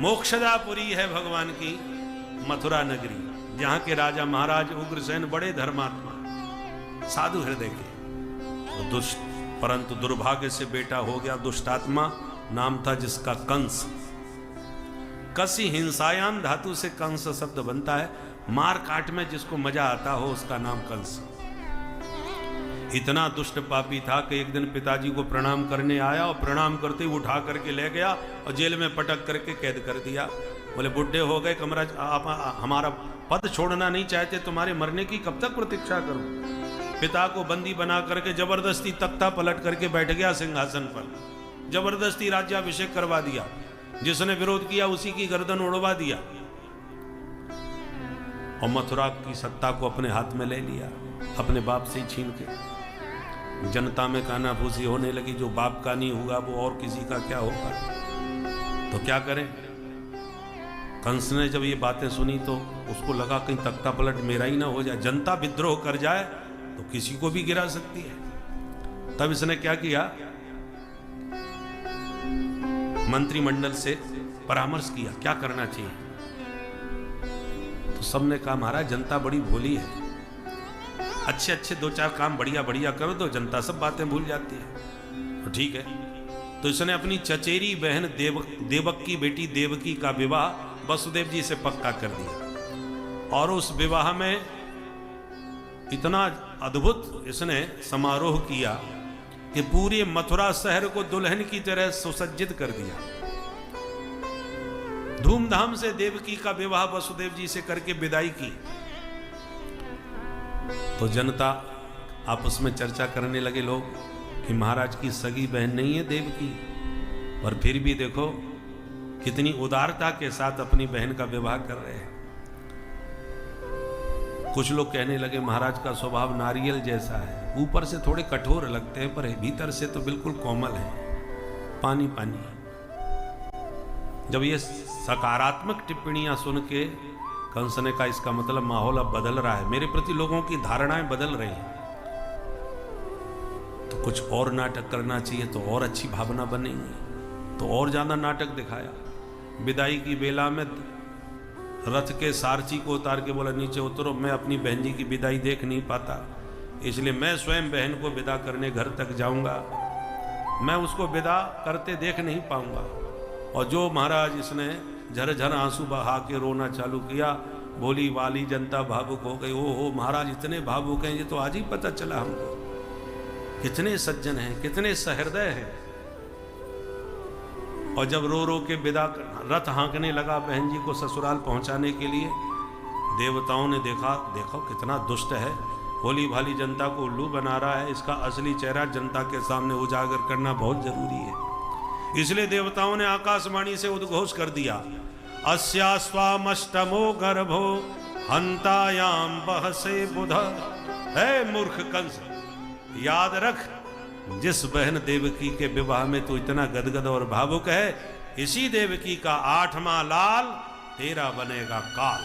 मोक्षदापुरी है भगवान की मथुरा नगरी, जहां के राजा महाराज उग्रसेन बड़े धर्मात्मा, साधु हृदय के, तो दुष्ट, परंतु दुर्भाग्य से बेटा हो गया दुष्टात्मा, नाम था जिसका कंस। कसी हिंसायाम धातु से कंस शब्द बनता है, मार काट में जिसको मजा आता हो उसका नाम कंस। इतना दुष्ट पापी था कि एक दिन पिताजी को प्रणाम करने आया और प्रणाम करते ही उठा करके ले गया और जेल में पटक करके कैद कर दिया। बोले बुढ़े हो गए कमरा, आप हमारा पद छोड़ना नहीं चाहते, तुम्हारे मरने की कब तक प्रतीक्षा करूं। पिता को बंदी बना करके जबरदस्ती तख्ता पलट करके बैठ गया सिंहासन पर, जबरदस्ती राज्याभिषेक करवा दिया, जिसने विरोध किया उसी की गर्दन उड़वा दिया और मथुरा की सत्ता को अपने हाथ में ले लिया, अपने बाप से ही छीन के। जनता में कानाफूसी होने लगी, जो बाप का नहीं हुआ वो और किसी का क्या होगा। तो क्या करें, कंस ने जब ये बातें सुनी तो उसको लगा कहीं तख्ता पलट मेरा ही ना हो जाए, जनता विद्रोह कर जाए तो किसी को भी गिरा सकती है। तब इसने क्या किया, मंत्रिमंडल से परामर्श किया क्या करना चाहिए। तो सबने कहा महाराज जनता बड़ी भोली है, अच्छे अच्छे दो चार काम बढ़िया बढ़िया करो तो जनता सब बातें भूल जाती है। तो ठीक है, तो इसने अपनी चचेरी बहन देवक की बेटी देवकी का विवाह वसुदेव जी से पक्का कर दिया और उस विवाह में इतना अद्भुत इसने समारोह किया कि पूरे मथुरा शहर को दुल्हन की तरह सुसज्जित कर दिया। धूमधाम से देवकी का विवाह वसुदेव जी से करके विदाई की। तो जनता आपस में चर्चा करने लगे लोग कि महाराज की सगी बहन नहीं है देवकी, पर फिर भी देखो कितनी उदारता के साथ अपनी बहन का विवाह कर रहे हैं। कुछ लोग कहने लगे महाराज का स्वभाव नारियल जैसा है, ऊपर से थोड़े कठोर लगते हैं पर भीतर से तो बिल्कुल कोमल है, पानी पानी। जब ये सकारात्मक टिप्पणियां सुन के कंस ने कहा इसका मतलब माहौल अब बदल रहा है, मेरे प्रति लोगों की धारणाएं बदल रही हैं, तो कुछ और नाटक करना चाहिए तो और अच्छी भावना बनेगी। तो और ज्यादा नाटक दिखाया। विदाई की बेला में रथ के सारथी को उतार के बोला नीचे उतरो, मैं अपनी बहन जी की विदाई देख नहीं पाता, इसलिए मैं स्वयं बहन को विदा करने घर तक जाऊंगा, मैं उसको विदा करते देख नहीं पाऊंगा। और जो महाराज इसने झरझर आंसू बहा के रोना चालू किया, भोली वाली जनता भावुक हो गई। ओहो महाराज इतने भावुक हैं, ये तो आज ही पता चला हमको, कितने सज्जन हैं, कितने सहृदय हैं। और जब रो रो के विदा रथ हाँकने लगा बहन जी को ससुराल पहुंचाने के लिए, देवताओं ने देखा, देखो कितना दुष्ट है, भोली भाली जनता को उल्लू बना रहा है, इसका असली चेहरा जनता के सामने उजागर करना बहुत जरूरी है। इसलिए देवताओं ने आकाशवाणी से उद्घोष कर दिया, अस्यास्वामष्टमो गर्भो हंतायाम बहसे बुध। है मूर्ख कंस, याद रख जिस बहन देवकी के विवाह में तू इतना गदगद और भावुक है, इसी देवकी का 8वां लाल तेरा बनेगा काल।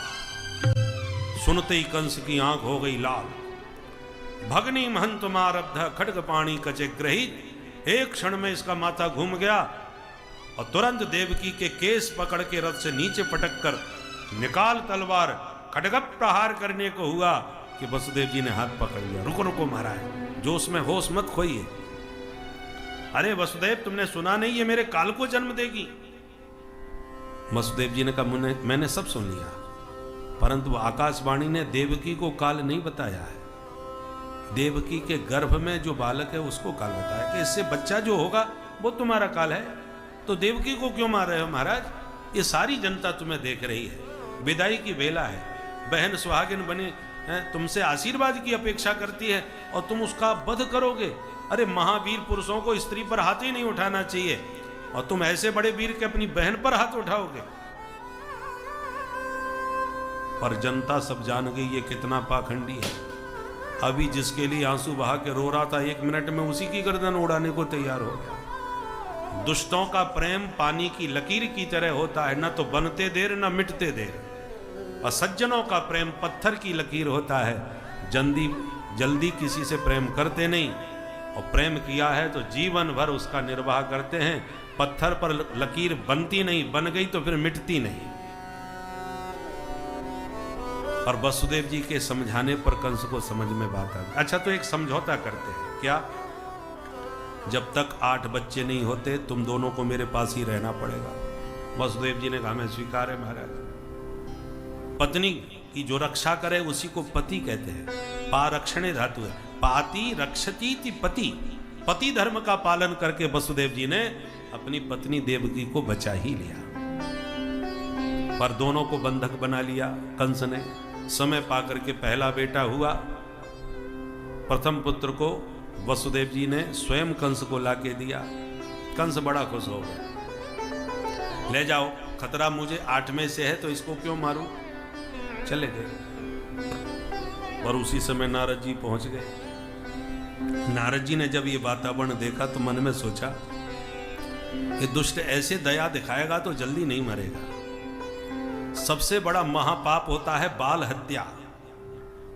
सुनते ही कंस की आंख हो गई लाल। भगनी महंत मारब्ध खड्ग पाणी कचे ग्रहित, एक क्षण में इसका माथा घूम गया और तुरंत देवकी के केस पकड़ के रथ से नीचे पटक कर निकाल तलवार, खड्ग प्रहार करने को हुआ कि वसुदेव जी ने हाथ पकड़ लिया। रुको रुको महाराज, जोश में होश मत खोइए। अरे वसुदेव तुमने सुना नहीं ये मेरे काल को जन्म देगी। वसुदेव जी ने कहा मैंने सब सुन लिया, परंतु आकाशवाणी ने देवकी को काल नहीं बताया है। देवकी के गर्भ में जो बालक है उसको काल बताया कि इससे बच्चा जो होगा वो तुम्हारा काल है। तो देवकी को क्यों मार रहे हो महाराज? ये सारी जनता तुम्हें देख रही है, विदाई की बेला है, बहन सुहागिन बनी है, तुमसे आशीर्वाद की अपेक्षा करती है और तुम उसका वध करोगे। अरे महावीर पुरुषों को स्त्री पर हाथ ही नहीं उठाना चाहिए और तुम ऐसे बड़े वीर के अपनी बहन पर हाथ उठाओगे। पर जनता सब जान गई ये कितना पाखंडी है। अभी जिसके लिए आंसू बहा के रो रहा था, 1 मिनट में उसी की गर्दन उड़ाने को तैयार हो गया। दुष्टों का प्रेम पानी की लकीर की तरह होता है, न तो बनते देर न मिटते देर। और सज्जनों का प्रेम पत्थर की लकीर होता है, जल्दी किसी से प्रेम करते नहीं, और प्रेम किया है तो जीवन भर उसका निर्वाह करते हैं। पत्थर पर लकीर बनती नहीं, बन गई तो फिर मिटती नहीं। और वसुदेव जी के समझाने पर कंस को समझ में बात आ गई। अच्छा, तो एक समझौता करते हैं क्या? जब तक 8 बच्चे नहीं होते तुम दोनों को मेरे पास ही रहना पड़ेगा। वसुदेव जी ने कहा मैं स्वीकार है महाराज। पत्नी की जो रक्षा करे उसी को पति कहते हैं। पारक्षणे धातु है, पाति रक्षती पति। पति धर्म का पालन करके वसुदेव जी ने अपनी पत्नी देवकी को बचा ही लिया, पर दोनों को बंधक बना लिया कंस ने। समय पाकर के पहला बेटा हुआ, प्रथम पुत्र को वसुदेव जी ने स्वयं कंस को लाके दिया। कंस बड़ा खुश हो गया। ले जाओ, खतरा मुझे 8 में से है तो इसको क्यों मारूं? चले गए। और उसी समय नारद जी पहुंच गए। नारद जी ने जब ये वातावरण देखा तो मन में सोचा कि दुष्ट ऐसे दया दिखाएगा तो जल्दी नहीं मरेगा। सबसे बड़ा महापाप होता है बाल हत्या।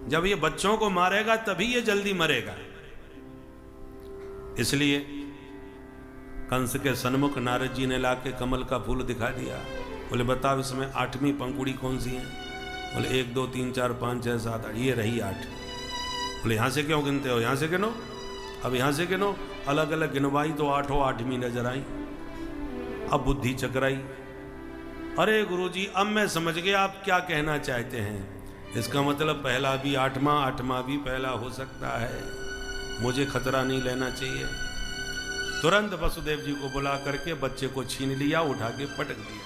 जब ये बच्चों को मारेगा तभी ये जल्दी मरेगा। इसलिए कंस के सन्मुख नारद जी ने लाके कमल का फूल दिखा दिया। बोले बताओ इसमें 8वीं पंखुड़ी कौन सी है? बोले 1 2 3 4 5 6 7 8, ये रही 8। बोले यहां से क्यों गिनते हो? यहां से गिनो। अब यहां से गिनो, अलग अलग गिनवाई तो 8वीं नजर आई। अब बुद्धि चकराई। अरे गुरुजी, अब मैं समझ गया आप क्या कहना चाहते हैं। इसका मतलब पहला भी 8वां भी पहला हो सकता है। मुझे खतरा नहीं लेना चाहिए। तुरंत वसुदेव जी को बुला करके बच्चे को छीन लिया, उठा के पटक दिया।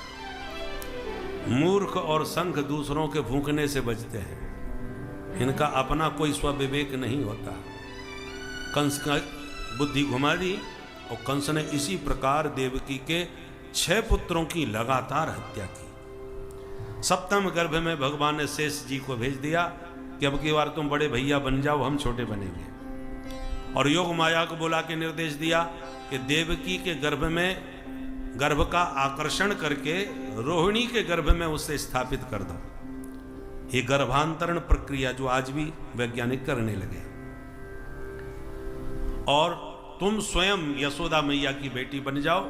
मूर्ख और संख दूसरों के भूखने से बचते हैं। इनका अपना कोई स्वविवेक नहीं होता। कंस का बुद्धि घुमा दी और कंस ने इसी प्रकार देवकी के 6 पुत्रों की लगातार हत्या की। सप्तम गर्भ में भगवान ने शेष जी को भेज दिया कि अब की बार तुम बड़े भैया बन जाओ, हम छोटे बनेंगे। और योग माया को बुला के निर्देश दिया कि देवकी के गर्भ का आकर्षण करके रोहिणी के गर्भ में उसे स्थापित कर दो। ये गर्भांतरण प्रक्रिया जो आज भी वैज्ञानिक करने लगे। और तुम स्वयं यशोदा मैया की बेटी बन जाओ।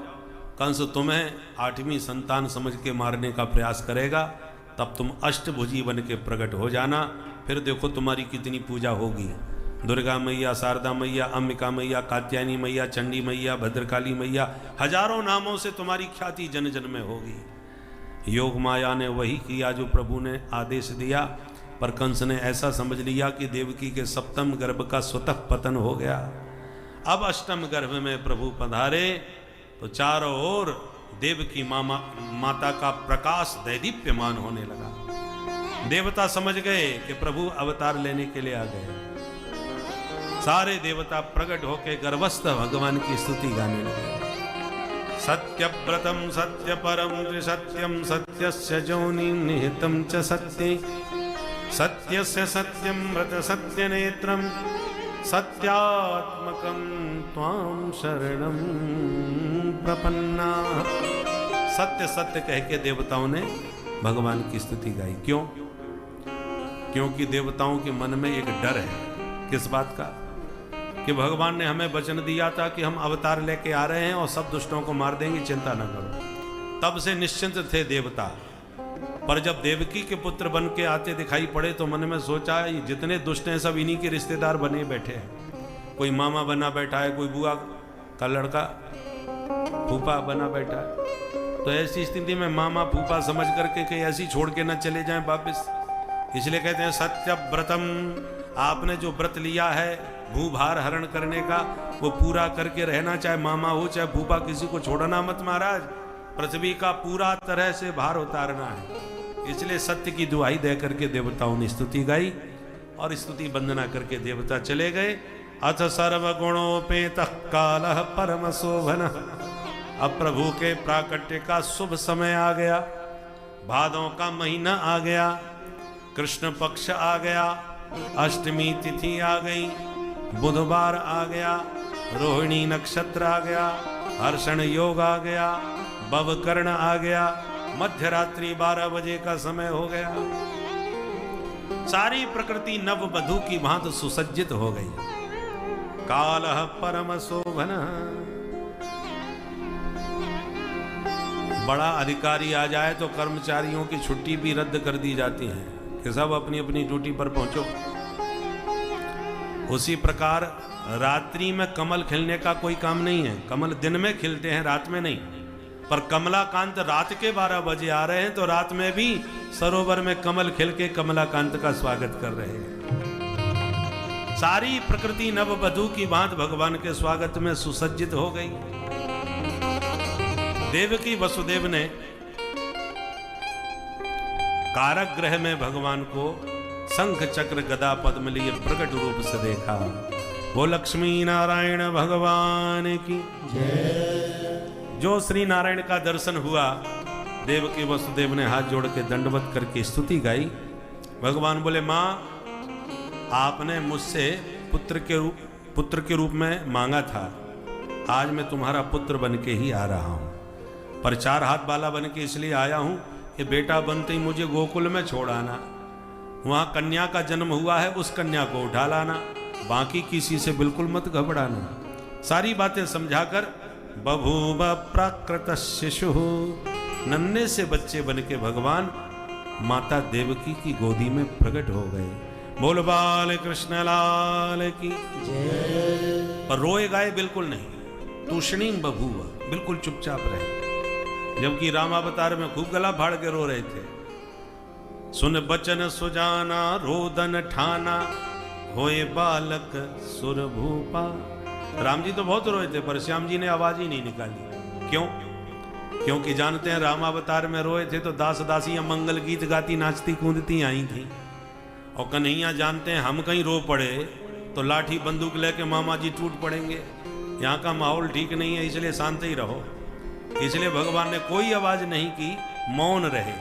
कंस तुम्हें 8वीं संतान समझ के मारने का प्रयास करेगा, तब तुम अष्टभुजी बन के प्रकट हो जाना। फिर देखो तुम्हारी कितनी पूजा होगी। दुर्गा मैया, शारदा मैया, अंबिका मैया, कात्यायनी मैया, चंडी मैया, भद्रकाली मैया, हजारों नामों से तुम्हारी ख्याति जन जन में होगी। योग माया ने वही किया जो प्रभु ने आदेश दिया, पर कंस ने ऐसा समझ लिया कि देवकी के सप्तम गर्भ का स्वतः पतन हो गया। अब अष्टम गर्भ में प्रभु पधारे तो चारों ओर देवकी माता का प्रकाश दैदीप्यमान होने लगा। देवता समझ गए कि प्रभु अवतार लेने के लिए आ गए। सारे देवता प्रकट होकर गर्भस्थ भगवान की स्तुति गाने लगे। सत्यव्रतम सत्य परम सत्यम सत्यस्य जोनि निहितम च सत्ये सत्यस्य सत्यम व्रत सत्य नेत्रम सत्यात्मकं त्वां शरणं प्रपन्ना। सत्य सत्य कह के देवताओं ने भगवान की स्तुति गाई। क्यों? क्योंकि देवताओं के मन में एक डर है। किस बात का? कि भगवान ने हमें वचन दिया था कि हम अवतार लेके आ रहे हैं और सब दुष्टों को मार देंगे, चिंता न करो। तब से निश्चिंत थे देवता। पर जब देवकी के पुत्र बन के आते दिखाई पड़े तो मन में सोचा ये जितने दुष्ट हैं सब इन्हीं के रिश्तेदार बने बैठे हैं। कोई मामा बना बैठा है, कोई बुआ का लड़का फूफा बना बैठा है। तो ऐसी स्थिति में मामा फूफा समझ करके कहीं ऐसी छोड़ के न चले जाएं वापिस। इसलिए कहते हैं सत्य व्रतम, आपने जो व्रत लिया है भूभार हरण करने का वो पूरा करके रहना, चाहे मामा हो चाहे फूफा, किसी को छोड़ना मत महाराज। पृथ्वी का पूरा तरह से भार उतारना है। इसलिए सत्य की दुहाई दे करके देवताओं ने स्तुति गाई और स्तुति वंदना करके देवता चले गए। अथ सर्वगुणोपेतः कालः परम शोभनः। अब प्रभु के प्राकट्य का शुभ समय आ गया। भादों का महीना आ गया, कृष्ण पक्ष आ गया, अष्टमी तिथि आ गई, बुधवार आ गया, रोहिणी नक्षत्र आ गया, हर्षण योग आ गया, भवकर्ण आ गया, मध्य रात्रि 12 बजे का समय हो गया। सारी प्रकृति नव वधू की भांति सुसज्जित हो गई। कालः परम शोभनः। बड़ा अधिकारी आ जाए तो कर्मचारियों की छुट्टी भी रद्द कर दी जाती है कि सब अपनी अपनी ड्यूटी पर पहुंचो। उसी प्रकार रात्रि में कमल खिलने का कोई काम नहीं है। कमल दिन में खिलते हैं, रात में नहीं। पर कमलाकांत रात के 12 बजे आ रहे हैं तो रात में भी सरोवर में कमल खिल के कमलाकांत का स्वागत कर रहे हैं। सारी प्रकृति नववधू की भांति भगवान के स्वागत में सुसज्जित हो गई। देवकी वसुदेव ने कारागृह में भगवान को शंख चक्र गदा पद्म लिए प्रकट रूप से देखा। वो लक्ष्मी नारायण भगवान की जय। जो श्री नारायण का दर्शन हुआ, देवकी वसुदेव ने हाथ जोड़ के दंडवत करके स्तुति गाई। भगवान बोले, मां आपने मुझसे पुत्र के रूप में मांगा था, आज मैं तुम्हारा पुत्र बन के ही आ रहा हूं। पर 4 हाथ वाला बन के इसलिए आया हूं कि बेटा बनते ही मुझे गोकुल में छोड़ आना, वहां कन्या का जन्म हुआ है, उस कन्या को उठा लाना, बाकी किसी से बिल्कुल मत घबराना। सारी बातें समझाकर बभूव प्राकृत शिशु, नन्हे से बच्चे बन के भगवान माता देवकी की गोदी में प्रकट हो गए। बोल बाल कृष्ण लाल की जय। पर रोए गाए बिल्कुल नहीं, तूष्णीम बभूव, बिल्कुल चुपचाप रहे। जबकि रामावतार में खूब गला फाड़ के रो रहे थे। सुन बचन सुजाना रोदन ठाना, होए बालक सुर भूपा। राम जी तो बहुत रोए थे पर श्याम जी ने आवाज ही नहीं निकाली। क्यों? क्योंकि जानते हैं रामावतार में रोए थे तो दास दासियां मंगल गीत गाती नाचती कूदती आई थी। और कन्हैया जानते हैं हम कहीं रो पड़े तो लाठी बंदूक लेके मामा जी टूट पड़ेंगे। यहाँ का माहौल ठीक नहीं है, इसलिए शांत ही रहो। इसलिए भगवान ने कोई आवाज नहीं की, मौन रहे।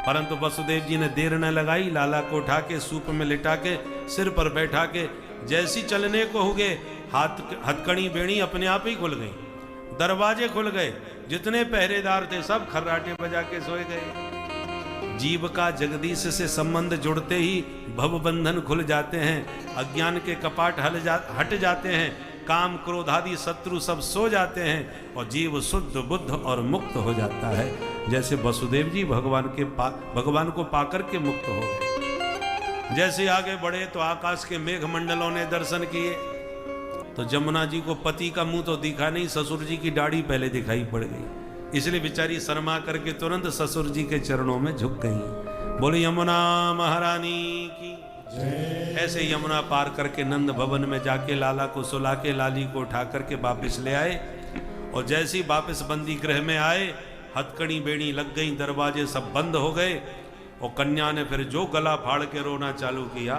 परंतु वसुदेव जी ने देर न लगाई, लाला को उठा के सूप में लिटा के सिर पर बैठा के जैसी चलने को हो गए, हथकड़ी बेड़ी अपने आप ही खुल गई, दरवाजे खुल गए। जितने पहरेदार थे सब खर्राटे बजा के सोए गए। जीव का जगदीश से संबंध जुड़ते ही भव बंधन खुल जाते हैं, अज्ञान के कपाट हट जाते हैं, काम क्रोध आदि शत्रु सब सो जाते हैं और जीव शुद्ध बुद्ध और मुक्त हो जाता है। जैसे वसुदेव जी भगवान को पाकर के मुक्त हो गए। जैसे आगे बढ़े तो आकाश के मेघ मंडलों ने दर्शन किए तो जमुना जी को पति का मुंह तो दिखा नहीं, ससुर जी की दाढ़ी पहले दिखाई पड़ गई। इसलिए बेचारी शर्मा करके तुरंत ससुर जी के चरणों में झुक गई। बोले यमुना महारानी की जय। ऐसे यमुना पार करके नंद भवन में जाके लाला को सुला के लाली को उठा करके वापिस ले आए। और जैसे ही वापिस बंदी गृह में आए, हथकड़ी बेड़ी लग गई, दरवाजे सब बंद हो गए। और कन्या ने फिर जो गला फाड़ के रोना चालू किया,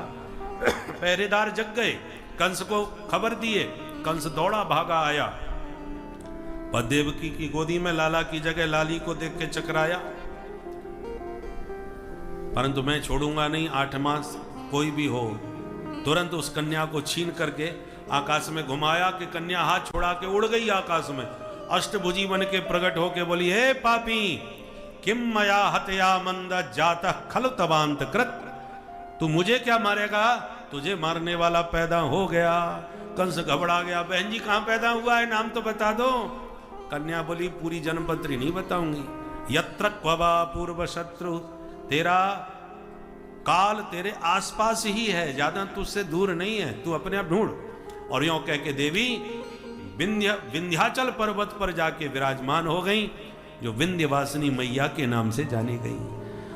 पहरेदार जग गए, कंस को खबर दिए। कंस दौड़ा भागा आया, पर देवकी की गोदी में लाला की जगह लाली को देख के चकराया। परंतु मैं छोड़ूंगा नहीं, 8 मास कोई भी हो। तुरंत उस कन्या को छीन करके आकाश में घुमाया कि कन्या हाथ छोड़ा के उड़ गई आकाश में। अष्टभुजी बन के प्रकट होके बोली, हे पापी, किम मया हतया मंद जातः खलु तवांत कृत। तू मुझे क्या मारेगा, तुझे मारने वाला पैदा हो गया। कंस घबरा गया, बहन जी कहां पैदा हुआ है, नाम तो बता दो। कन्या बोली, पूरी जन्मपत्री नहीं बताऊंगी। यत्र क्ववा पूर्व शत्रु, तेरा काल तेरे आसपास ही है, ज्यादा तुझसे दूर नहीं है, तू अपने आप ढूंढ। और यों कह के देवी विंध्याचल पर्वत पर जाके विराजमान हो गई, जो विंध्यवासिनी मैया के नाम से जानी गई।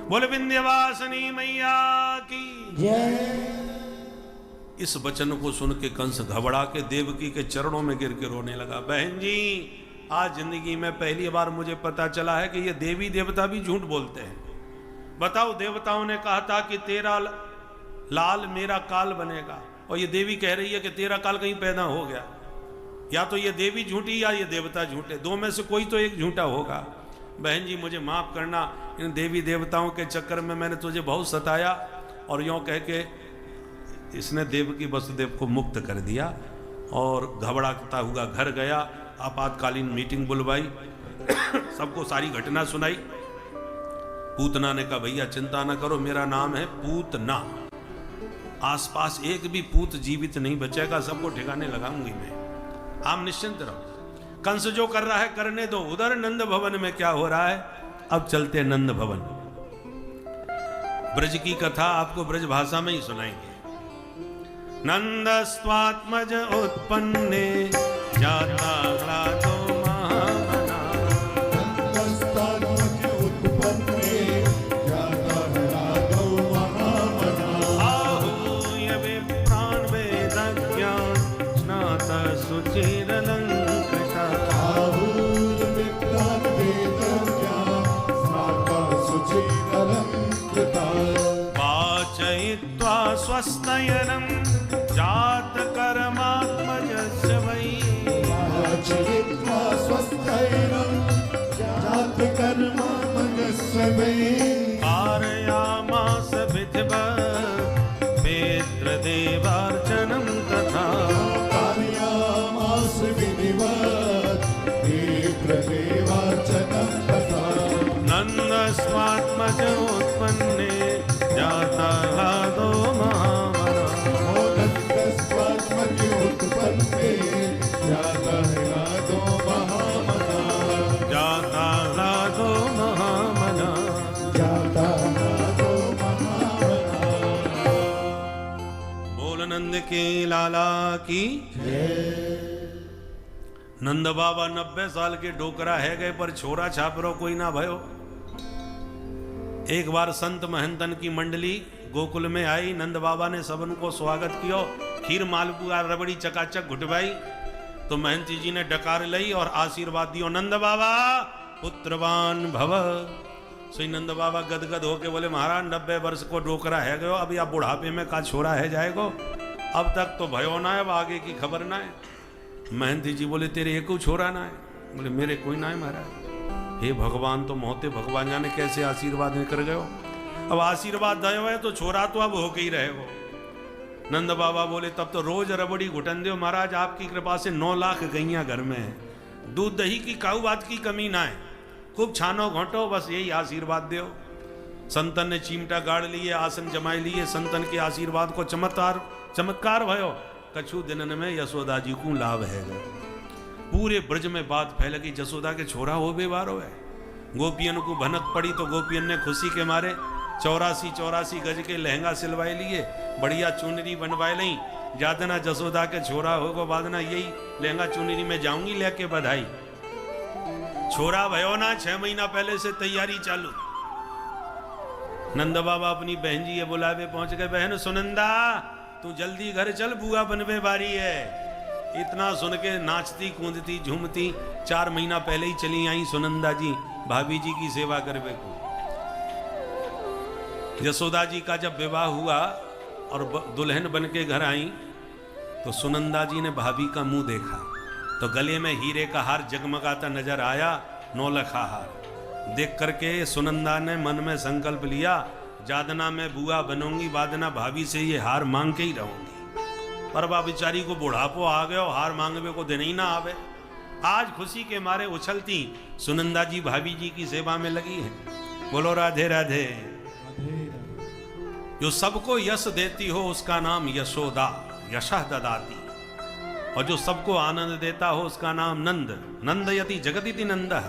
बोले विंध्यवासिनी मैया की जय। इस वचन को सुन के कंस घबरा के देवकी के चरणों में गिर के रोने लगा। बहन जी, आज जिंदगी में पहली बार मुझे पता चला है कि ये देवी देवता भी झूठ बोलते हैं। बताओ, देवताओं ने कहा था कि तेरा लाल मेरा काल बनेगा, और ये देवी कह रही है कि तेरा काल कहीं पैदा हो गया। या तो ये देवी झूठी या ये देवता झूठे, दो में से कोई तो एक झूठा होगा। बहन जी मुझे माफ करना, इन देवी देवताओं के चक्कर में मैंने तुझे बहुत सताया। और यों कह के इसने देवकी वसुदेव को मुक्त कर दिया और घबराता हुआ घर गया। आपातकालीन मीटिंग बुलवाई, सबको सारी घटना सुनाई। पूतना ने कहा, भैया चिंता ना करो, मेरा नाम है पूतना, आसपास एक भी पूत जीवित नहीं बचेगा, सबको ठिकाने लगाऊंगी मैं, आप निश्चिंत रहो। कंस जो कर रहा है करने दो, उधर नंद भवन में क्या हो रहा है। अब चलते नंद भवन। ब्रज की कथा आपको ब्रज भाषा में ही सुनाएंगे। नंदस्त्वात्मज उत्पन्ने जाता ह्लादो महामना। नंदस्त्वात्मज उत्पन्ने जाता ह्लादो महामना। आहूय विप्रान् वेदज्ञान् स्नातः शुचिरलङ्कृतः। आहूय विप्रान् वेदज्ञान् स्नातः शुचिरलङ्कृतः। वाचयित्वा स्वस्तयनं जातकर्मात्मजस्य वै। वाचयित्वा स्वस्तयनं जातकर्मात्मजस्य वै। कारयामास विधिवत् पितृदेवार्चनं तथा। कारयामास विधिवत् पितृदेवार्चनं तथा। नन्दस्वात्मज उत्पन्ने जाता ह्लादो महामना। नंदस्त्वात्मज उत्पन्ने जाता ह्लादो महामना। जाता ह्लादो महामना। जाता ह्लादो महामना। बोल नंद के लाला की। नंद बाबा 90 साल के डोकरा है गए, पर छोरा छापरो कोई ना भयो। एक बार संत महंतन की मंडली गोकुल में आई। नंद बाबा ने सबन को स्वागत किया, खीर मालपुआ रबड़ी चकाचक घुटवाई। तो महंत जी ने डकार लई और आशीर्वाद दियो, नंद बाबा पुत्रवान भव। सही नंद बाबा गदगद होके बोले, महाराज 90 वर्ष को डोकरा है गयो, अब या बुढ़ापे में का छोरा है जाएगो। अब तक तो भयो ना है, अब आगे की खबर ना है। महंत जी बोले, तेरे एक छोरा ना है? बोले, मेरे कोई ना है महाराज। हे भगवान, तो मोहते भगवान जाने कैसे आशीर्वाद कर गयो। अब आशीर्वाद दयो है तो छोरा तो अब होके ही रहेगो। नंद बाबा बोले, तब तो रोज रबड़ी घुटन दो महाराज, आपकी कृपा से 9 लाख गैया घर में है, दूध दही की काऊ बात की कमी ना है, खूब छानो घोटो, बस यही आशीर्वाद दो। संतन ने चिमटा गाड़ लिए, आसन जमाई लिए। संतन के आशीर्वाद को चमत्कार भयो। कछु दिनन में यशोदा जी को लाभ है। पूरे ब्रज में बात फैल गई, जसोदा के छोरा हो बेवारो है। गोपियन को भनक पड़ी तो गोपियन ने खुशी के मारे 84 गज के लहंगा सिलवाए लिए, बढ़िया चुनरी बनवाए ली। जादना जसोदा के छोरा होगो, बादना यही लहंगा चुनरी में जाऊंगी लेके बधाई। छोरा भयो ना, 6 महीना पहले से तैयारी चालू। नंद बाबा अपनी बहन जी ये बुलावे पहुंच गए, बहन सुनंदा तू जल्दी घर चल, बुआ बनवे बारी है। इतना सुन के नाचती कूदती झूमती 4 महीना पहले ही चली आई सुनंदा जी भाभी जी की सेवा करवे को। यशोदा जी का जब विवाह हुआ और दुल्हन बन के घर आई तो सुनंदा जी ने भाभी का मुंह देखा तो गले में हीरे का हार जगमगाता नजर आया, 9 लखा हार। देख करके सुनंदा ने मन में संकल्प लिया, जादना में बुआ बनूंगी, बादना भाभी से ये हार मांग के ही रहूंगी। पर बा बेचारी को बुढ़ापो आ गयो, हार मांगवे को दिन ही ना आवे। आज खुशी के मारे उछलती सुनंदा जी भाभी जी की सेवा में लगी है। बोलो राधे राधे। जो सबको यश देती हो उसका नाम यशोदा, यशः ददाती। और जो सबको आनंद देता हो उसका नाम नंद, नंदयति जगदिति नंदः।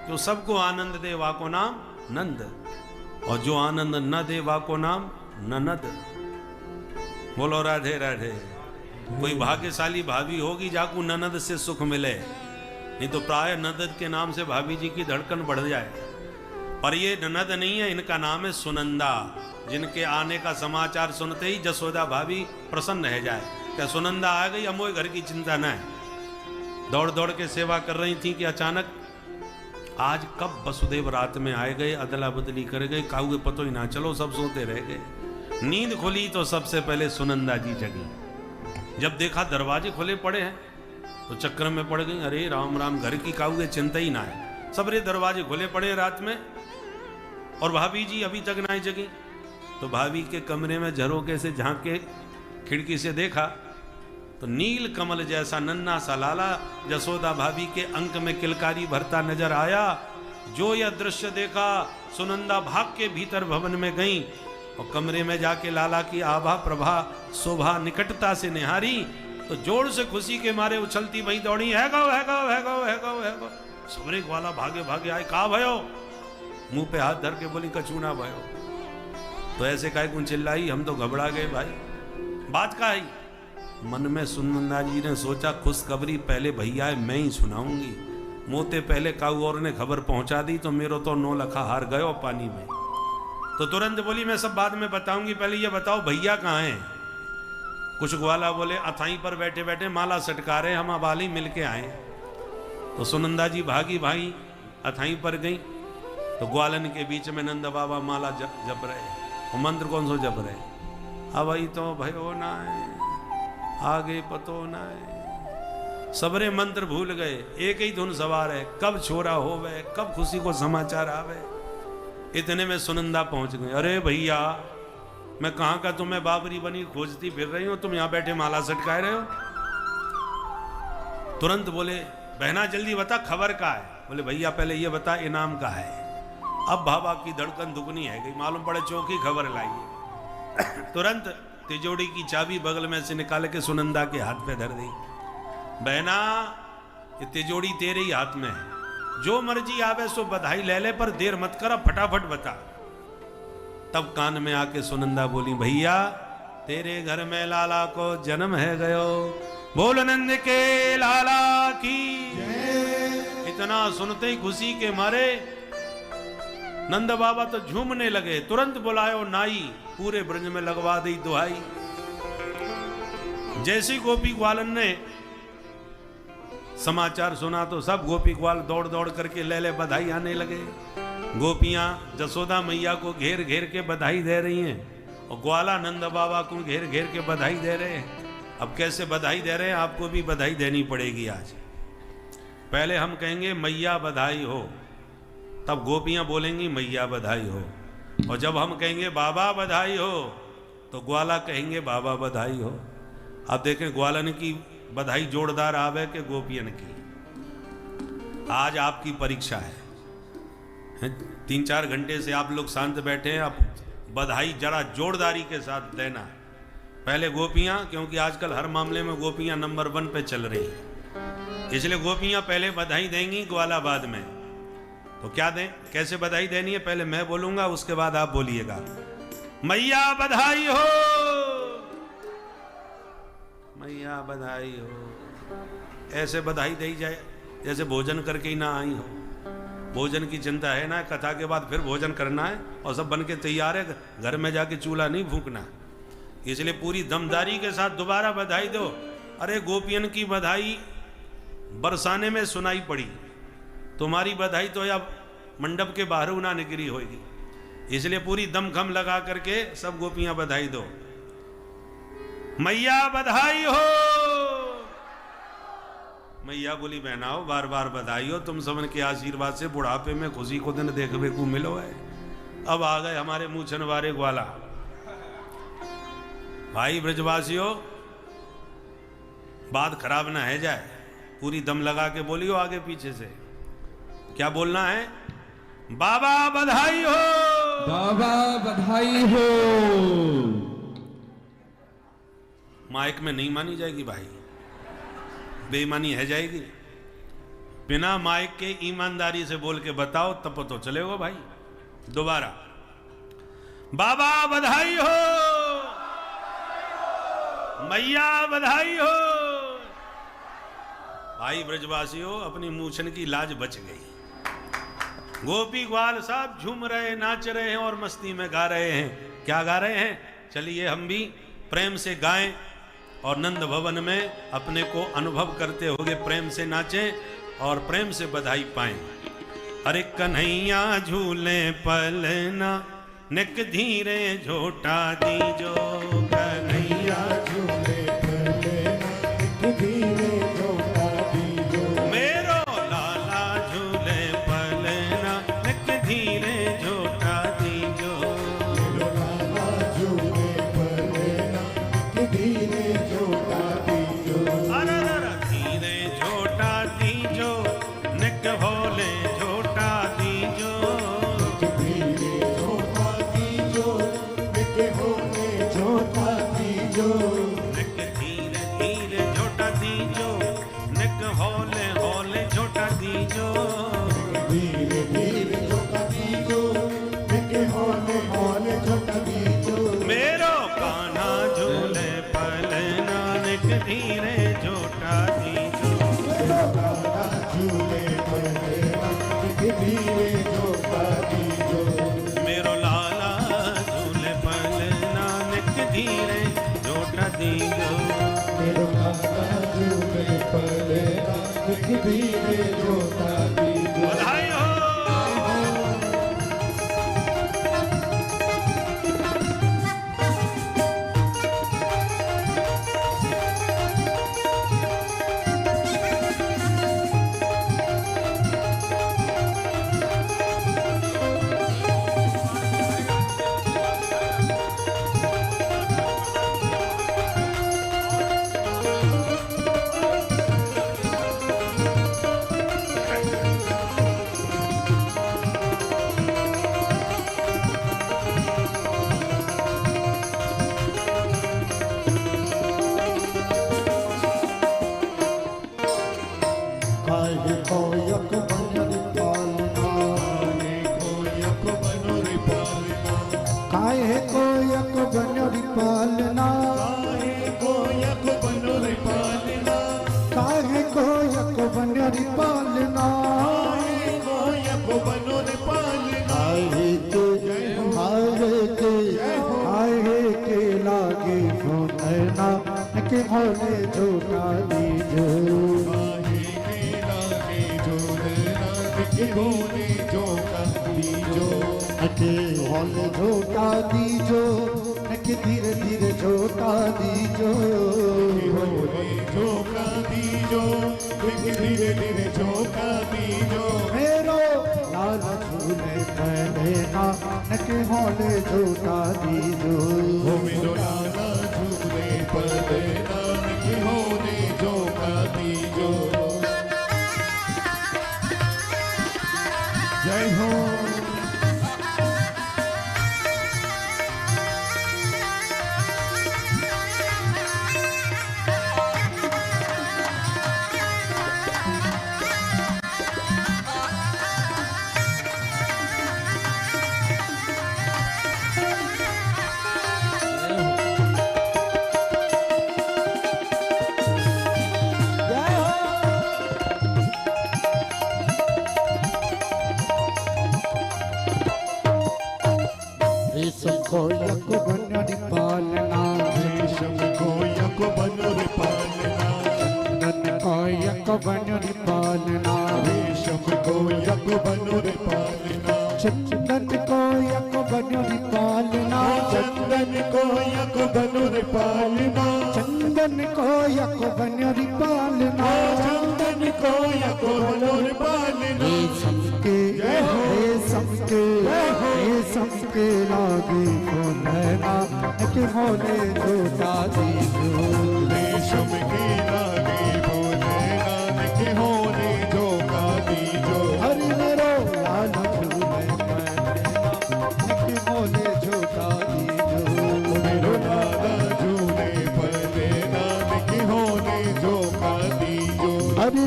जो सबको आनंद दे वा को नाम नंद, और जो आनंद न दे वा को नाम ननद। बोलो राधे राधे। कोई भाग्यशाली भाभी होगी जाकू ननद से सुख मिले, नहीं तो प्राय ननद के नाम से भाभी जी की धड़कन बढ़ जाए। पर ये ननद नहीं है, इनका नाम है सुनंदा, जिनके आने का समाचार सुनते ही जसोदा भाभी प्रसन्न रह जाए। क्या सुनंदा आ गई, अमोय घर की चिंता न है। दौड़ दौड़ के सेवा कर रही थी कि अचानक आज कब वसुदेव रात में आए गए, अदला बदली कर गए, काऊ पतो ही ना चलो, सब सोते रह गए। नींद खुली तो सबसे पहले सुनंदा जी जगी। जब देखा दरवाजे खुले पड़े हैं तो चक्कर में पड़ गई, अरे राम राम, घर की काऊ चिंता ही ना है, सबरे दरवाजे खुले पड़े रात में और भाभी जी अभी तक ना जगी। तो भाभी के कमरे में झरोके से झांक के खिड़की से देखा तो नील कमल जैसा नन्ना सा लाला जसोदा भाभी के अंक में किलकारी भरता नजर आया। जो यह दृश्य देखा, सुनंदा भाग के भीतर भवन में गई और कमरे में जाके लाला की आभा प्रभा शोभा निकटता से निहारी तो जोर से खुशी के मारे उछलती वही दौड़ी, है गो है गो है गो है गो है गो। सबरे ग्वाला भागे भागे आए, कहा भयो, मुंह पे हाथ धर के बोली कचूना भयो। तो ऐसे काहे कौन चिल्लाई, हम तो घबरा गए भाई, बात का है। मन में सुनंदा जी ने सोचा खुशखबरी पहले भैया मैं ही सुनाऊंगी, मोते पहले काऊ और ने खबर पहुंचा दी तो मेरो तो 9 लखा हार गयो पानी में। तो तुरंत बोली मैं सब बाद में बताऊंगी, पहले ये बताओ भैया कहाँ हैं। कुछ ग्वाला बोले अथाई पर बैठे बैठे माला सटका रहे, हम अबाली मिल के आए। तो सुनंदा जी भागी भाई अथाई पर गई, तो ग्वालन के बीच में नंद बाबा माला जप रहे। वो मंत्र कौन सो जप रहे, अब तो भयो ना आगे पतो ना, सबरे मंत्र भूल गए, एक ही धुन सवार है, कब छोरा होवे कब खुशी को समाचार आवे। इतने में सुनंदा पहुंच गई, अरे भैया मैं कहाँ का तुम्हें बाबरी बनी खोजती फिर रही हूँ, तुम यहाँ बैठे माला सटकाए रहे हो। तुरंत बोले बहना जल्दी बता खबर का है। बोले भैया पहले ये बता इनाम का है। अब बाबा की धड़कन दुगनी है गई, मालूम पड़े चौकी खबर लाइए। तुरंत तिजोड़ी की चाबी बगल में से निकाल के सुनंदा के हाथ पे धर दी, बहना ये तिजोड़ी तेरे ही हाथ में है, जो मर्जी आवे सो बधाई ले ले, पर देर मत कर, फटाफट बता। तब कान में आके सुनंदा बोली भैया तेरे घर में लाला को जन्म है गयो, बोल नंद के लाला की। इतना सुनते ही खुशी के मारे नंद बाबा तो झूमने लगे, तुरंत बुलायो नाई, पूरे ब्रज में लगवा दी दुहाई। जैसी गोपी ग्वालन ने समाचार सुना तो सब गोपी ग्वाल दौड़ दौड़ करके ले ले बधाई आने लगे। गोपियां जसोदा मैया को घेर घेर के बधाई दे रही हैं और ग्वाला नंद बाबा को घेर घेर के बधाई दे रहे हैं। अब कैसे बधाई दे रहे हैं, आपको भी बधाई देनी पड़ेगी आज। पहले हम कहेंगे मैया बधाई हो, तब गोपियां बोलेंगी मैया बधाई हो, और जब हम कहेंगे बाबा बधाई हो तो ग्वाला कहेंगे बाबा बधाई हो। अब देखें ग्वालन की बधाई जोरदार आवे के गोपियन की। आज आपकी परीक्षा है, 3-4 घंटे से आप लोग शांत बैठे हैं, आप बधाई जरा जोरदारी के साथ देना। पहले गोपियां, क्योंकि आजकल हर मामले में गोपियां नंबर 1 पे चल रही हैं, इसलिए गोपियां पहले बधाई देंगी, ग्वाला बाद में। तो क्या दें, कैसे बधाई देनी है, पहले मैं बोलूंगा उसके बाद आप बोलिएगा। मैया बधाई हो, मैया बधाई हो। ऐसे बधाई दी जाए जैसे भोजन करके ही ना आई हो। भोजन की चिंता है ना, कथा के बाद फिर भोजन करना है और सब बन के तैयार है, घर में जाके चूल्हा नहीं फूंकना। इसलिए पूरी दमदारी के साथ दोबारा बधाई दो। अरे गोपियन की बधाई बरसाने में सुनाई पड़ी, तुम्हारी बधाई तो या मंडप के बाहर ना निकली होगी, इसलिए पूरी दमखम लगा करके सब गोपियां बधाई दो। मैया बधाई हो। मैया बोली बहनाओ बार बार बधाई हो, तुम सबन के आशीर्वाद से बुढ़ापे में खुशी को दिन देखने को मिलो है। अब आ गए हमारे मूछन वारे ग्वाला। भाई ब्रजवासियों, बात खराब ना है जाए, पूरी दम लगा के बोलियो आगे पीछे से। क्या बोलना है? बाबा बधाई हो, बाबा बधाई हो। माइक में नहीं मानी जाएगी भाई, बेईमानी है जाएगी। बिना माइक के ईमानदारी से बोल के बताओ तब तो चलेगा भाई। दोबारा बाबा बधाई हो, मैया बधाई हो। भाई ब्रजवासियों, अपनी मूछन की लाज बच गई। गोपी ग्वाल साहब झूम रहे, नाच रहे हैं और मस्ती में गा रहे हैं। क्या गा रहे हैं? चलिए हम भी प्रेम से गाएं और नंद भवन में अपने को अनुभव करते हुए प्रेम से नाचें और प्रेम से बधाई पाएं। अरे कन्हैया झूले पलना, निक धीरे झोटा दीजो। कन्हैया झूले पलना, निक धीरे झोटा दीजो। मेरो लाला झूले पलना, निक धीरे झोटा दीजो। मेरो लाला झूले पलना, निक धीरे झोटा दीजो। अरे धीरे झोटा दीजो, निक भोले झोटा दीजो। धीरे झोटा दीजो, निक भोले झोटा दीजो। काहे को यक बनरी पालना काहे को यक बनोरे पालना काहे को यक बनरी पालना काहे को यक बनोरे पालना आए के लागे फोना के भोले झूठा दीजो काहे के लागे जोड़ना के बोले जो का दीजो के भोले झूठा दीजो के धीरे धीरे झूठा दीजो बोले जो का दीजो धीरे धीरे जो का दीजो मेरो लाल झूले पहले ना के भोले झूठा दीजो हो मेरो लाला झूले पर देना के होने जो का दीजो जय हो को यक बनरी पालना रेशम को यक बनोरे पालना नन को यक बनरी पालना रेशम को यक बनोरे पालना चंदन को यक बनरी पालना चंदन को यक बनोरे पालना चंदन को यक बनरी पालना चंदन को यक बनोरे पालना सबके लागे फोना के भोले झूठा दीजो रेशम के लागे बोले नानक होने जो का दीजो हरि मेरो लाल झूले के भोले झूठा दीजो मेरो लाला झूले पर नानक होने जो का दीजो हरि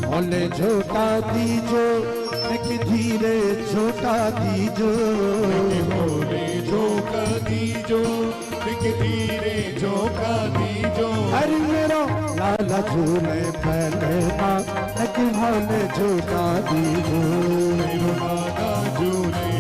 भोले झूठा दीजो के धीरे झूठा दीजो बोले जो का दीजो धीरे जो का दीजो हरि मेरो लाला झूले पहले ना के भोले झूठा दीजो मेरो लाला झूले